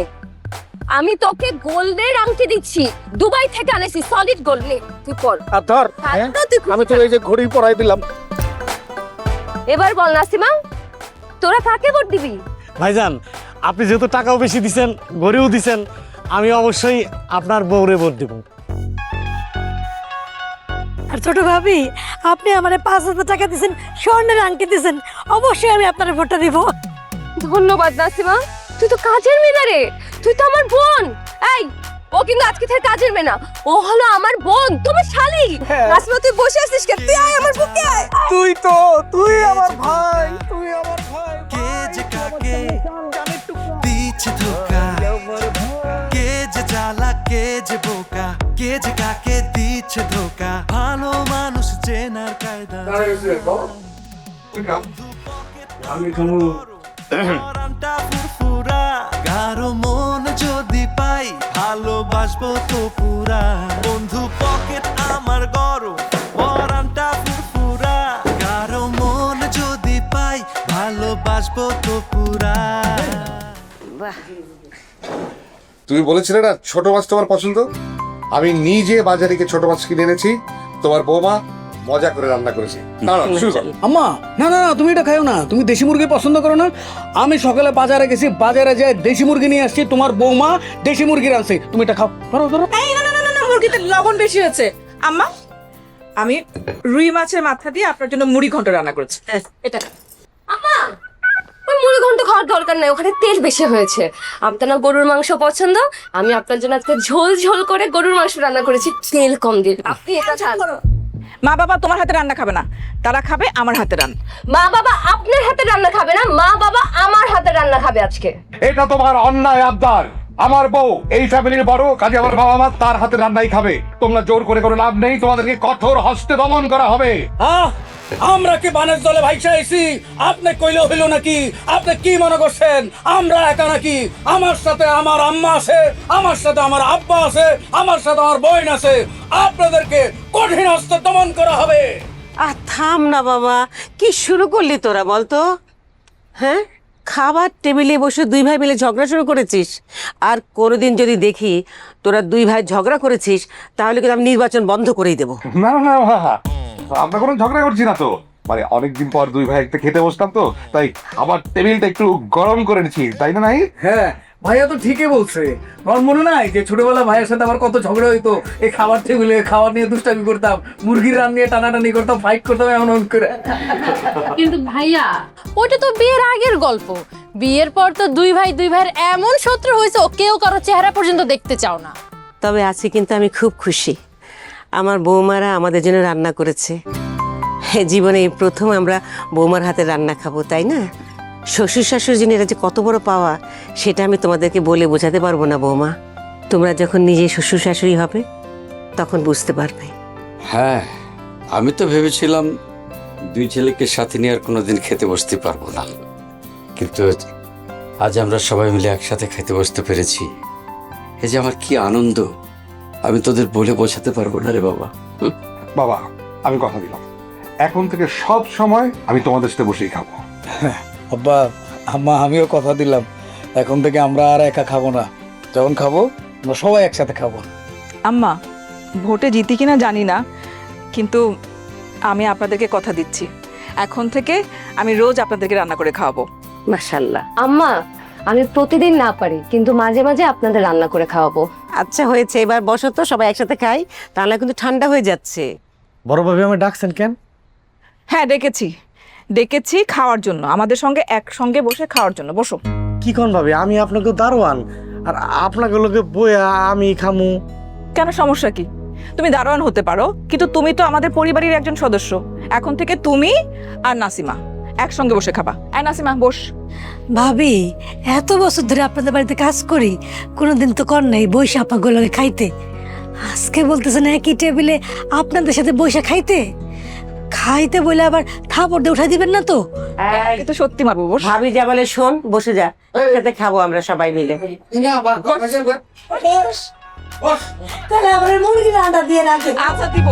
আমি তোকে গোল্ডের আংটি দিচ্ছি, দুবাই থেকে আনেছি, সলিড গোল্ড। নে তুই পর। আর ধর, আমি তো এই যে ঘড়ি পরাই দিলাম। এবার বল নাসিমা, তোরা কাকে ভোট দিবি? ভাইজান, আপনি যেহেতু টাকাও বেশি দিছেন, গড়িও দিছেন, আমি অবশ্যই আপনার বউরে ভোট দিব। আর ছোট ভাবি, আপনি আমারে 5,000 টাকা দিচ্ছেন, স্বর্ণের আংটি দিচ্ছেন, অবশ্যই আমি আপনার ভোটটা দিব। ধন্যবাদ নাসিমা, তুই তো কাজের মেয়ে না রে, তুই তো আমার বোন। এই ও কিন্তু আজকে থেকে কাজের মেয়ে না, ও হলো আমার বোন, তোমার শালি। নাসিমা তুই বসে আছিস কেন? তুই আয় আমার বুকে আয়। তুই আমার ভাই, তুই আমার ভাই। কে যে কাকে দিচ্ছে ধোকা, কে যে জ্বালা, কে যে বোকা, কে যে কাকে দিচ্ছে ধোকা, ভালো মানুষ চেনার কায়দা। পরানটা ফুরফুরা, গাঢ় মন যদি পাই, ভালোবাসবো তো পুরা। বন্ধু পকেট আমার গরম, পরানটা ফুরফুরা, গাঢ় মন যদি পাই, ভালোবাসবো তো পুরা। তুমি বলেছিলে না ছোট মাছ তোমার পছন্দ, আমি নিজে বাজারে গিয়ে ছোট মাছ কিনে এনেছি, তোমার বৌমা মজা করে রান্না করেছে। না না, শুরু করো। আম্মা, না না না, তুমি এটা খাও না, তুমি দেশি মুরগি পছন্দ করো না? আমি সকালে বাজারে গেছি, বাজারে যাই দেশি মুরগি নিয়ে আসছি, তোমার বৌমা দেশি মুরগি রাঁধছে, তুমি এটা খাও। ধরো ধরো। মুরগিতে লবণ বেশি হয়েছে। আম্মা, আমি রুই মাছের মাথা দিয়ে আপনার জন্য মুড়ি ঘন্ট রান্না করেছি, এটা। আমা, ওই মুড়ি ঘন্ট খাওয়ার দরকার নাই, ওখানে তেল বেশি হয়েছে। আপনার না গরুর মাংস পছন্দ, আমি আপনার জন্য আজকে ঝোল ঝোল করে গরুর মাংস রান্না করেছি, তেল কম দিয়ে। আপনি এটা খান। মা বাবা তোমার হাতে রান্না খাবে না, তারা খাবে আমার হাতে রান্না। মা বাবা আপনার হাতে রান্না খাবে না, মা বাবা আমার হাতে রান্না খাবে আজকে। এটা তোমার অন্যায় আবদার। আমার বউ এই ফ্যামিলির বড়, কাজে আমার বাবা মা তার হাতে রান্নাই খাবে। তোমরা জোর করে কোনো লাভ নেই, তোমাদেরকে কঠোর হস্তে দমন করা হবে। আমরা কি বানের জলে ভাইসা আইছি? আপনি কইলে হইল নাকি? আপনি কি মনে করছেন আমরা একা নাকি? আমার সাথে আমার আম্মা আছে, আমার সাথে আমার আব্বা আছে, আমার সাথে আমার বোন আছে। আপনাদেরকে কঠিন হস্তে দমন করা হবে। আর থাম না বাবা, কি শুরু করলি তোরা বলতো? হ্যাঁ, খাবার টেবিলে বসে দুই ভাই মিলে ঝগড়া শুরু করেছিস। আর কোনোদিন যদি দেখি তোরা দুই ভাই ঝগড়া করেছিস, তাহলে কিন্তু আমি নির্বাচন বন্ধ করেই দেবো। না না না, আমরা কোনো ঝগড়া করছি না তো। মানে অনেকদিন পর দুই ভাই একটা খেতে বসতাম তো, তাই আমার টেবিলটা একটু গরম করে নিচ্ছি, তাই না নাই? হ্যাঁ ভাইয়া তো ঠিকই বলছে। আমার মনে নাই যে ছোটবেলা ভাইয়ের সাথে আমার কত ঝগড়া হইতো এই খাবার টেবিলে, খাবার নিয়ে দুষ্টামি করতাম, মুরগির রান নিয়ে টানাটানি করতাম, ফাইট করতাম এমন করে। কিন্তু ভাইয়া ওটা তো বিয়ের আগের গল্প। বিয়ের পর তো দুই ভাইয়ের এমন শত্রু হয়েছে ও কেউ কারো চেহারা পর্যন্ত দেখতে চাও না। তবে আজকে কিন্তু আমি খুব খুশি, আমার বৌমারা আমাদের জন্য রান্না করেছে। জীবনে এই প্রথম আমরা বৌমার হাতে রান্না খাবো, তাই না? শ্বশুর শাশুড়ি জন্য এটা যে কত বড় পাওয়া সেটা আমি তোমাদেরকে বলে বোঝাতে পারবো না বৌমা। তোমরা যখন নিজে শ্বশুর শাশুড়ি হবে তখন বুঝতে পারবে। হ্যাঁ, আমি তো ভেবেছিলাম দুই ছেলেকে সাথে নিয়ে আর কোনোদিন খেতে বসতে পারবো না, কিন্তু আজ আমরা সবাই মিলে একসাথে খেতে বসতে পেরেছি। এই যে আমার কি আনন্দ, আমি তোদের বলে বোঝাতে পারবো না রে বাবা। বাবা, আমি কথা দিলাম, এখন থেকে সব সময় আমি তোমাদের সাথে বসেই খাবো। আব্বা, আম্মা, আমিও কথা দিলাম, এখন থেকে আমরা আর একা খাবো না, যখন খাবো আমরা সবাই একসাথে খাবো। আম্মা, ভোটে জিতি কিনা জানি না, কিন্তু আমি আপনাদেরকে কথা দিচ্ছি, এখন থেকে আমি রোজ আপনাদেরকে রান্না করে খাওয়াবো। মাশাআল্লাহ। আম্মা, আমি প্রতিদিন না পারি, কিন্তু মাঝে মাঝে আপনাদের রান্না করে খাওয়াবো। আচ্ছা হয়েছে, এবার বসো তো, সবাই একসাথে খাই, তাহলে কিন্তু ঠান্ডা হয়ে যাচ্ছে। বড় ভাবি আমি ডাকছেন কেন? হ্যাঁ, ডেকেছি খাওয়ার জন্য, আমাদের সঙ্গে একসঙ্গে বসে খাওয়ার জন্য। বসো। কি কোন ভাবে আমি আপনাকে দারোয়ান, আর আপনাকে লোকে বইয়া আমি খামু? কেন, সমস্যা কি? তুমি দারোয়ান হতে পারো, কিন্তু তুমি তো আমাদের পরিবারের একজন সদস্য। এখন থেকে তুমি আর নাসিমা একসঙ্গে বসে খাবা। নাসিমা বস। ভাবি, এত বছর ধরে আপনাদের বাড়িতে কাজ করি, কোনোদিন তো কর নাই বৈশা আপাগুলোকে খাইতে। আজকে বলতেছেন একই টেবিলে আপনাদের সাথে বৈশা খাইতে বলে আবার থাপড় দিয়ে উঠাই দিবেন না তো? কিন্তু সত্যি মারবো। বস। ভাবি যা বলে শোন, বসে যা, একসাথে খাবো আমরা সবাই মিলে। তাহলে আবার মুরগির আন্ডা দিয়ে রাখে। আচ্ছা, দিব।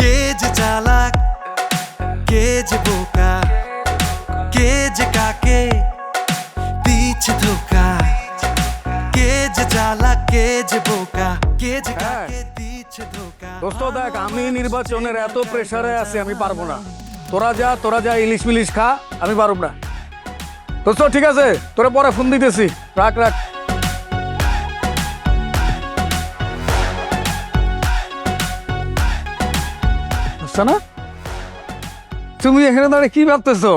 কে যে চালাক, কে যে বোকা, কে যে কাকে দিচ্ছে ধোকা, কে যে চালাক, কে যে বোকা, কে যে কাকে দিচ্ছে ধোকা। দোস্ত দেখ, আমি নির্বাচনের এত প্রেসারে আছি, আমি পারবো না। তোরা যা ইলিশ মিলিশ খা, আমি পারব না। দোস্ত ঠিক আছে, তোরা পরে ফোন দিতেছি, রাখ। বুঝছো না? তুমি এখানে দাঁড়িয়ে কি ভাবতেছো?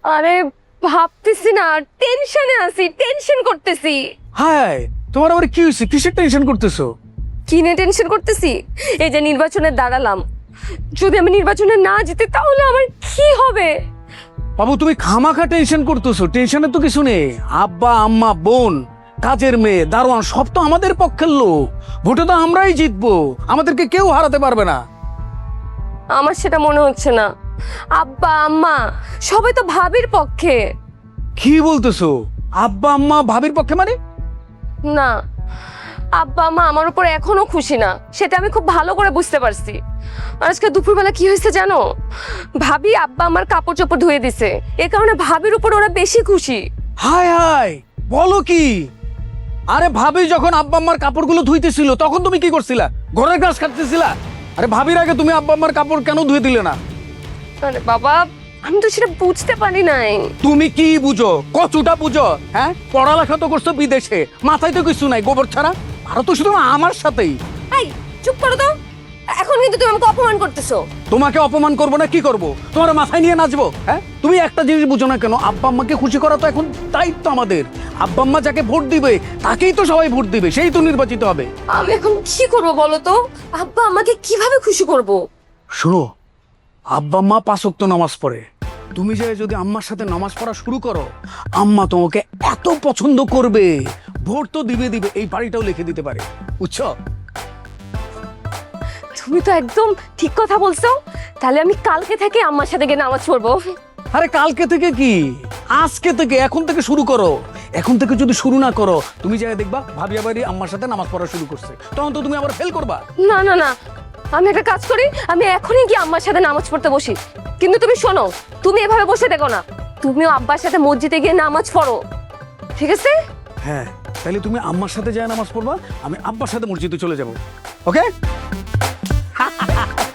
আরে ভাবতেছি না, টেনশনে আছি, টেনশন করতেছি। হাই, তোমার আবার কি হয়েছে? কিসের টেনশন করতেছো? কিনে টেনশন করতেছি? এই যে নির্বাচনে দাঁড়ালাম, যদি আমি নির্বাচনে না জিতে তাহলে আমার কি হবে? বাবু, তুমি খামাখা টেনশন করতেছো। টেনশনের তো কিছু নেই। আব্বা, আম্মা, বোন, কাজের মেয়ে, দারোয়ান সব তো আমাদের পক্ষের লোক। ভোটে তো আমরাই জিতবো, আমাদেরকে কেউ হারাতে পারবে না। আমার সেটা মনে হচ্ছে না। আব্বা আম্মা সবাই তো ভাবির পক্ষে। কি বলতেছো? আব্বা আম্মা ভাবির পক্ষে মানে? না, আব্বা আম্মা আমার উপর এখনো খুশি না, সেটা আমি খুব ভালো করে বুঝতে পারছি। আজকে দুপুরবেলা কি হয়েছে জানো? ভাবি আব্বা আমার কাপড় চোপড় ধুয়ে দিছে, এ কারণে ভাবির উপর ওরা বেশি খুশি। হাই, বলো কি? আরে ভাবি যখন আব্বা আম্মার কাপড়গুলো ধুইতেছিল তখন তুমি কি করছিলা? ঘরের কাজ কাটতেছিলা? আরে ভাবির আগে তুমি আব্বা আম্মার কাপড় কেন ধুয়ে দিলে না? আরে বাবা, আমি তো সেটা বুঝতে পারি নাই। তুমি কি বুঝো? কচুটা বুঝো? হ্যাঁ, পড়ালেখা তো করছো বিদেশে, মাথায় তো কিছু নাই গোবর ছাড়া। আরো তো শুধু আমার সাথেই। এই চুপ করো তো, এখন কিন্তু তুমি আমাকে অপমান করতেছো। তোমাকে অপমান করবো না কি করব? তোমার মাথায় নিয়ে নাচবো? হ্যাঁ, তুমি একটা জিনিস বুঝো না কেন? আব্বা আম্মাকে খুশি করা তো এখন দায়িত্ব আমাদের। আব্বা আম্মা যাকে ভোট দিবে তাকেই তো সবাই ভোট দিবে, সেই তো নির্বাচিত হবে। আমি এখন কি করব বলো তো? আব্বা আমাকে কিভাবে খুশি করব? শুনো, আব্বা আম্মা 5 ওয়াক্ত নামাজ পড়ে। তুমি যে যদি আম্মার সাথে নামাজ পড়া শুরু করো, আম্মা তোমাকে এত পছন্দ করবে, ভোট তো দিবে, এই বাড়িটাও লিখে দিতে পারে। বুঝছো? তুমি তো একদম ঠিক কথা বলছো। তাহলে আমি কালকে থেকে আম্মার সাথে গিয়ে নামাজ পড়বো। আরে কালকে থেকে কি, আজকে থেকে, এখন থেকে শুরু করো। এখন থেকে যদি শুরু না করো, তুমি যাই দেখবা ভাবি আবার আম্মার সাথে নামাজ পড়া শুরু করছে, তখন তো তুমি আবার ফেল করবা। না না না, আমি একটা কাজ করি, আমি এখনই গিয়ে আম্মার সাথে নামাজ পড়তে বসি। কিন্তু তুমি শোনো, তুমি এভাবে বসে দেখো না, তুমিও আব্বার সাথে মসজিদে গিয়ে নামাজ পড়ো, ঠিক আছে? হ্যাঁ, তাহলে তুমি আম্মার সাথে যায় নামাজ পড়বা, আমি আব্বার সাথে মসজিদে চলে যাবো। ওকে,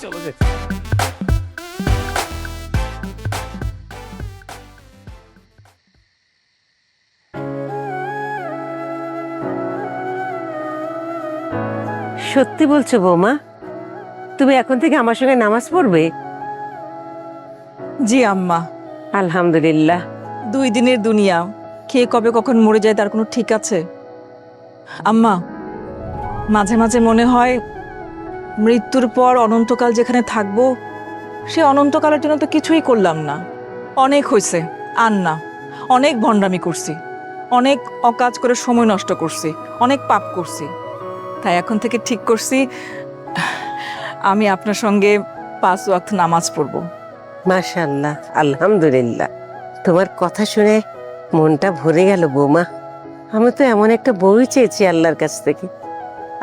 চলো যাই। সত্যি বলছো বৌমা? তুমি এখন থেকে আমার সঙ্গে নামাজ পড়বে? জি আম্মা। আলহামদুলিল্লাহ। 2 দিনের দুনিয়া, খেয়ে কবে কখন মরে যায় তার কোনো ঠিক আছে? আম্মা, মাঝে মাঝে মনে হয় মৃত্যুর পর অনন্তকাল যেখানে থাকবো, সে অনন্তকালের জন্য তো কিছুই করলাম না। অনেক হয়েছে, আর না। অনেক ভণ্ডামি করছি, অনেক অকাজ করে সময় নষ্ট করছি, অনেক পাপ করছি। তাই এখন থেকে ঠিক করছি আমি আপনার সঙ্গে 5 ওয়াক্ত নামাজ পড়ব। মাশাআল্লাহ, আলহামদুলিল্লাহ। তোমার কথা শুনে মনটা ভরে গেল বৌমা। আমি তো এমন একটা বউই চেয়েছি আল্লাহর কাছ থেকে।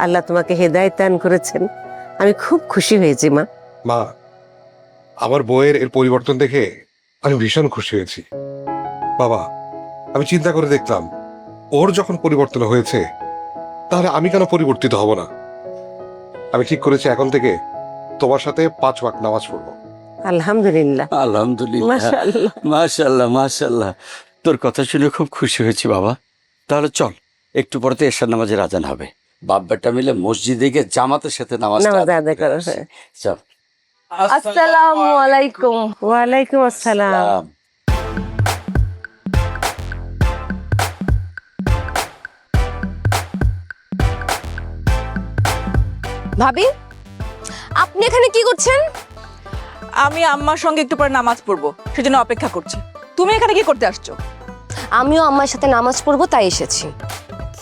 আল্লাহ তোমাকে হেদায়েত দান করেছেন, আমি খুব খুশি হয়েছি মা। মা, আমার বইয়ের এর পরিবর্তন দেখে আমি ভীষণ খুশি হয়েছি। বাবা, আমি চিন্তা করে দেখলাম ওর যখন পরিবর্তন হয়েছে, তাহলে আমি কেন পরিবর্তিত হব না? আমি ঠিক করেছি এখন থেকে তোমার সাথে 5 ওয়াক্ত নামাজ পড়বো। আলহামদুলিল্লাহ। আলহামদুলিল্লাহ, মাশাআল্লাহ। মাশাআল্লাহ, মাশাআল্লাহ। তোর কথা শুনে খুব খুশি হয়েছি বাবা। তাহলে চল, একটু পরে তো এশার নামাজের আজান হবে। বাপ বেটা মিলে মসজিদে গিয়ে জামাতের সাথে নামাজ নামাজ আদায় করো, হ্যাঁ। চল। আসসালামু আলাইকুম। ওয়ালাইকুম আসসালাম। ভাবি, আপনি এখানে কি করছেন? আমি আম্মার সঙ্গে একটু পরে নামাজ পড়বো, সেজন্য অপেক্ষা করছি। তুমি এখানে কি করতে আসছো? আমিও আম্মার সাথে নামাজ পড়বো তাই এসেছি।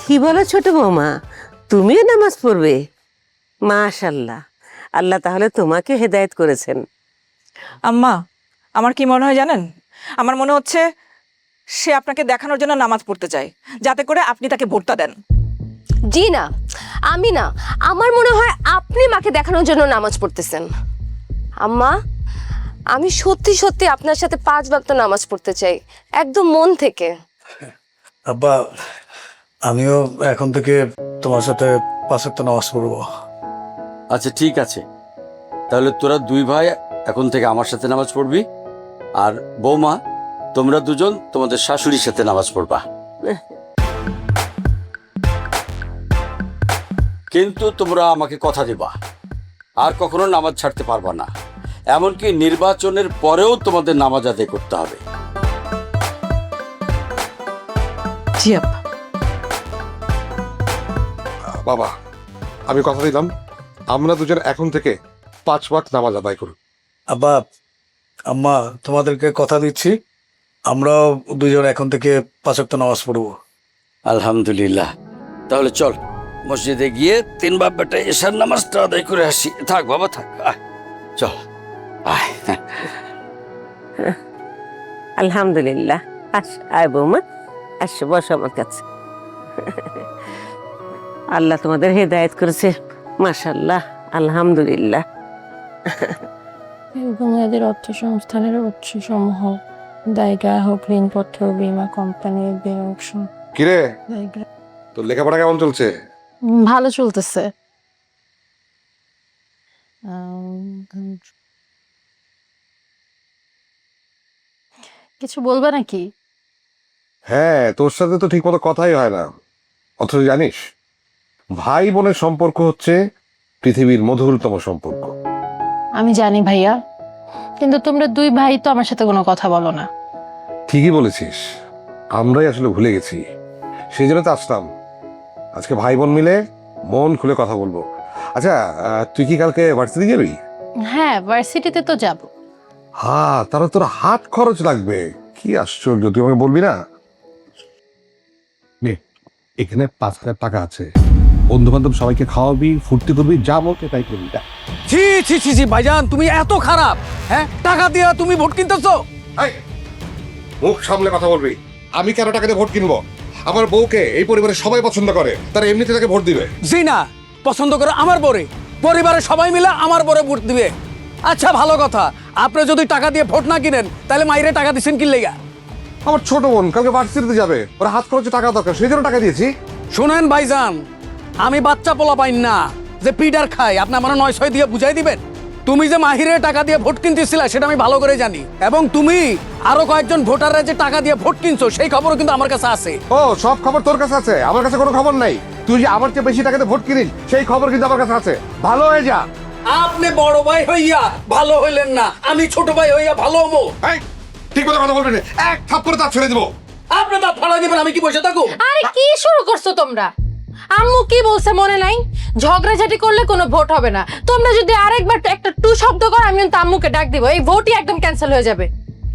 কি বলো ছোট বৌমা, তুমিও নামাজ পড়বে? মাশাআল্লাহ, আল্লাহ তাহলে তোমাকে হেদায়েত করেছেন। আম্মা, আমার কি মনে হয় জানেন? আমার মনে হচ্ছে সে আপনাকে দেখানোর জন্য নামাজ পড়তে চায়, যাতে করে আপনি তাকে ভোটটা দেন। জি না, আমি না, আমার মনে হয় আপনি মাকে দেখানোর জন্য নামাজ পড়তেছেন। আম্মা, আমি সত্যি সত্যি আপনার সাথে 5 ওয়াক্ত নামাজ পড়তে চাই, একদম মন থেকে। আব্বা, আমিও এখন থেকে তোমার সাথে 5 ওয়াক্ত নামাজ পড়বো। আচ্ছা ঠিক আছে, তাহলে তোরা 2 ভাই এখন থেকে আমার সাথে নামাজ পড়বি, আর বৌমা তোমরা দুজন তোমাদের শাশুড়ির সাথে নামাজ পড়বা। কিন্তু তোমরা আমাকে কথা দিবা, আর কখনো নামাজ ছাড়তে পারবা না। এমনকি নির্বাচনের পরেও তোমাদের নামাজ আদায় করতে হবে। জি আব্বা। বাবা, আমি কথা দিলাম আমরা দুজন এখন থেকে 5 ওয়াক্ত নামাজ আদায় করব। আব্বা, আম্মা, তোমাদেরকে কথা দিচ্ছি, আমরাও দুজন এখন থেকে 5 ওয়াক্ত নামাজ পড়বো। আলহামদুলিল্লাহ। তাহলে চল মসজিদে গিয়ে 3 বাপ বেটা এশার নামাজটা আদায় করে আসি। থাক বাবা, থাক, আয়, চল আয়। আলহামদুলিল্লাহ। আয় বৌমা, আসো, বসো আমার কাছে। আল্লাহ তোমাদের হেদায়েত করেছে, মাশাআল্লাহ, আলহামদুলিল্লাহ। মেয়েদের অর্থ সংস্থানের উৎস সমূহ দায় গ্রাহক, ঋণপত্র, বীমা কোম্পানির বিনিয়োগ। কিরে, তোর লেখাপড়া কেমন চলছে? ভালো চলতেছে। কিছু বলবে নাকি? হ্যাঁ, তোর সাথে তো ঠিক মতো কথাই হয় না। অথচ জানিস, ভাই বোনের সম্পর্ক হচ্ছে পৃথিবীর মধুরতম সম্পর্ক। আমি জানি ভাইয়া, কিন্তু তোমরা 2 ভাই তো আমার সাথে কোনো কথা বলো না। ঠিকই বলেছিস, আমরাই আসলে ভুলে গেছি। সেই জন্য তো আসলাম, আজকে ভাই বোন মিলে মন খুলে কথা বলবো। আচ্ছা, তুই কি কালকে ভার্সিটি যাবি? হ্যাঁ, ভার্সিটিতে তো যাব। হ্যাঁ, তাহলে তোর হাত খরচ লাগবে। কি আশ্চর্য, তুই আমাকে বলবি না? নে, এখানে 5,000 টাকা আছে, বন্ধু বান্ধব সবাইকে খাওয়াবি, ফুর্তি করবি, যা বলতে তাই করবি। ছি ছি ছি ছি ভাইজান, তুমি এত খারাপ? হ্যাঁ, টাকা দিয়ে তুমি ভোট কিনতেছো? মুখ সামলে কথা বলবি। আমি কেন টাকা দিয়ে ভোট কিনবো? আমার বউকে এই পরিবারের সবাই পছন্দ করে, তারা এমনিতে তাকে ভোট দিবে। জি না, পছন্দ করে আমার পরে, পরিবারের সবাই মিলে আমার পরে ভোট দিবে। আচ্ছা ভালো কথা, আপনি যদি টাকা দিয়ে ভোট না কিনেন, তাহলে মাইরে টাকা দিচ্ছেন কি লেগা? আমার ছোট বোন কালকে ভার্সিটিতে যাবে, ওর হাত খরচে টাকা দরকার, সেই জন্য টাকা দিয়েছি। শুনেন ভাইজান, আমি বাচ্চা পোলা পাইন না যে পিডার খাই, আপনি আমার 9-6 দিয়ে বুঝাই দিবেন। তুমি যে মাহিরে টাকা দিয়ে ভোট কিনতেছিলে সেটা আমি ভালো করে জানি, এবং তুমি আরো কয়েকজন ভোটাররা যে টাকা দিয়ে ভোট কিনছো সেই খবরও কিন্তু আমার কাছে আছে। ও, সব খবর তোর কাছে আছে, আমার কাছে কোনো খবর নাই। তুই যে আমার চেয়ে বেশি টাকাতে ভোট কিনিস সেই খবর কিন্তু আমার কাছে আছে। ভালো হয়ে যা। আপনি বড় ভাই হইয়া ভালো হইলেন না, আমি ছোট ভাই হইয়া ভালো হবো। এই, ঠিক মতো কথা বলবি না, এক থাপ্পড়ে দাঁত ছেড়ে দেবো। আপনি তা ফালা দিবেন, আমি কি বসে থাকো? আরে কি শুরু করছো তোমরা? আম্মু কি বলছে মনে নাই? ঝগড়াঝাটি করলে কোনো ভোট হবে না। তোমরা যদি আরেকবার একটা টু শব্দ করো আমি কিন্তু আম্মুকে ডাক দিব, এই ভোটই একদম ক্যান্সেল হয়ে যাবে।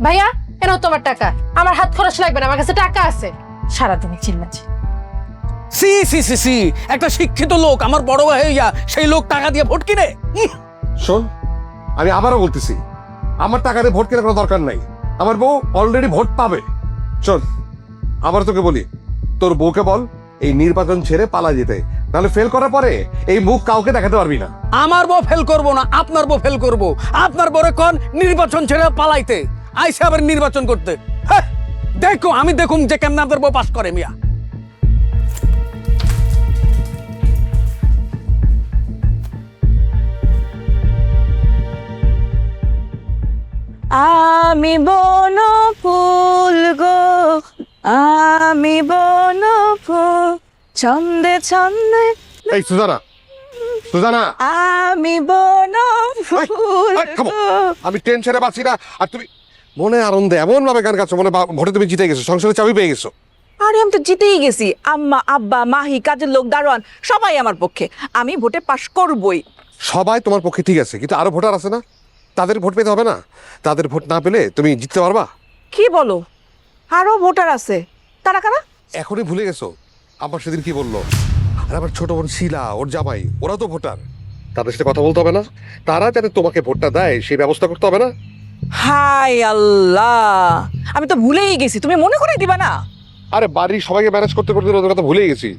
ভাইয়া এনাও তোমার টাকা, আমার হাত খরচ লাগবে না, আমার কাছে টাকা আছে। সারাদিন চিল্লাচ্ছি। সি সি সি সি, একটা শিক্ষিত লোক আমার বড় ভাই হইয়া সেই লোক টাকা দিয়ে ভোট কিনে? শোন, আমি আবারও বলতেছি, আমার টাকা দিয়ে ভোট কেনার কোনো দরকার নাই। আমার বউ অলরেডি ভোট পাবে। শোন, আবার তোকে বলি, তোর বউকে বল এই নির্বাচন ছেড়ে পালা যেতে, নাহলে ফেল করার পরে এই মুখ কাউকে দেখাতে পারবি না। আমার বউ ফেল করবো না, আপনার বউ ফেল করবো। আপনার বউরে কোন নির্বাচন ছেড়ে পালাইতে আইসে আবার নির্বাচন করতে। হ্যাঁ, দেখো আমি দেখুন যে কেমন আপনার বউ পাস করে। মিয়া আমি বন ফুল গো, আমি বন ফুল, ছন্দে ছন্দে এই সুজানা, সুজানা, আমি বন ফুল এই, থামো। আমি টেনশনে বাঁচি না, আর তুমি মনে আনন্দে এমন ভাবে গান গাচ্ছ, মনে ভোটে তুমি জিতে গেছো, সংসারে চাবি পেয়ে গেছো। আরে আমি তো জিতেই গেছি। আম্মা, আব্বা, মাহি, কাজের লোক, দারোয়ান সবাই আমার পক্ষে। আমি ভোটে পাশ করবই। সবাই তোমার পক্ষে ঠিক আছে, কিন্তু আরো ভোটার আছে না, তাদের ভোট পেতে হবে না? তাদের ভোট না পেলে তুমি জিততে পারবা? কি বলো? আরো ভোটার আছে? তারা কারা? এখনই ভুলে গেছো? আমার সেদিন কি বললো? আর আমার ছোট বোন শিলা, ওর জামাই, ওরা তো ভোটার। তাদের সাথে কথা বলতে হবে না? তারা যাতে তোমাকে ভোটটা দেয় সেই ব্যবস্থা করতে হবে না? হাই আল্লাহ, আমি তো ভুলেই গেছি, তুমি মনে করে দিবা না? আরে বাড়ির সবাইকে ম্যানেজ করতে করতে ওদের কথা ভুলেই গেছি।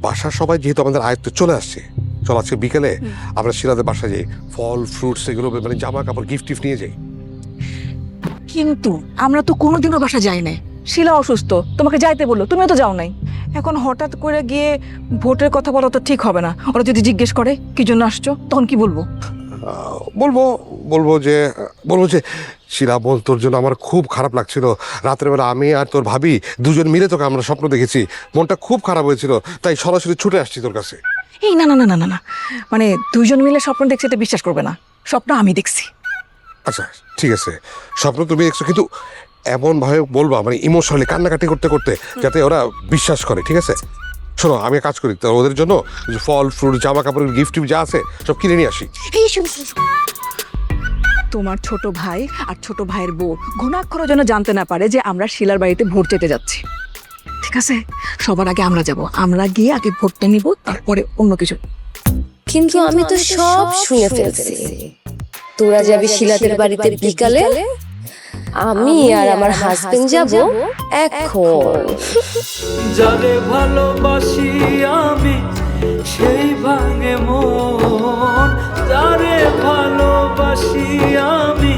বাসার সবাই যেহেতু আমাদের আয়ত্তে চলে আসছে, চল আজকে বিকেলে আমরা শিলাদের বাসায় যাই, ফল ফ্রুটস এগুলো মানে জামা কাপড় গিফট টিফট নিয়ে যাই। কিন্তু আমরা তো কোনোদিনও বাসা যাই নাই। শিলা অসুস্থ, তোমাকে যাইতে বললো, তুমিও তো যাও নাই। এখন হঠাৎ করে গিয়ে ভোটের কথা বলা তো ঠিক হবে না। ওরা যদি জিজ্ঞেস করে কি জন্য আসছো, তখন কি বলবো? বলবো যে শিলা বল, তোর জন্য আমার খুব খারাপ লাগছিল। রাতের বেলা আমি আর তোর ভাবি দুজন মিলে তোকে আমরা স্বপ্ন দেখেছি, মনটা খুব খারাপ হয়েছিল, তাই সরাসরি ছুটে আসছি তোর কাছে। এই না না না না না না, মানে দুইজন মিলে স্বপ্ন দেখছি এটা বিশ্বাস করবে না, স্বপ্ন আমি দেখছি। আচ্ছা ঠিক আছে, স্বপ্ন তুমি দেখছো, কিন্তু এমন ভাবে বলবা মানে ইমোশনালি কান্নাকাটি করতে করতে, যাতে ওরা বিশ্বাস করে। ঠিক আছে, শোনো আমি কাজ করি, তো ওদের জন্য ফল ফ্রুট জামা কাপড় গিফট টিফট যা আছে সব কিনে নিয়ে আসি। তোমার ছোট ভাই আর ছোট ভাইয়ের বউ ঘুণাক্ষরও যেন জানতে না পারে যে আমরা শিলার বাড়িতে ভোট যেতে যাচ্ছি। ঠিক আছে, সবার আগে আমরা যাব, আমরা গিয়ে আগে ভোটটা নিব, তারপরে অন্য কিছু। কিন্তু আমি তো সব শুনে ফেলছি। তোরা যাবি শিলাদের বাড়িতে বিকালে, আমি আর আমার হাজবেন্ড যাব এখন। যারে ভালোবাসি আমি সেই ভাঙে মন, যারে ভালোবাসি আমি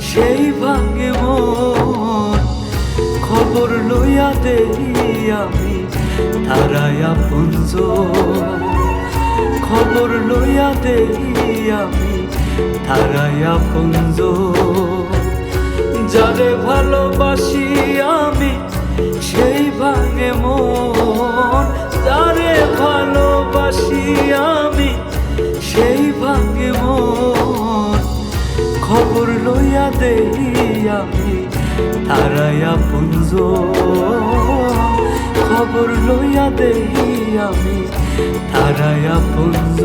সেই ভাঙে মন। খবর লইয়া দেই আমি তারাই আপনজ, খবর লইয়া দেই আমি তারাই আপনজ। যারে ভালোবাসি আমি সেই ভাঙে মন, যারে ভালোবাসি আমি সেই ভাঙে মন। খবর লইয়া দেই আমি তারাই আপনজ, খবর লইয়া দেই আমি তারাই আপনজ।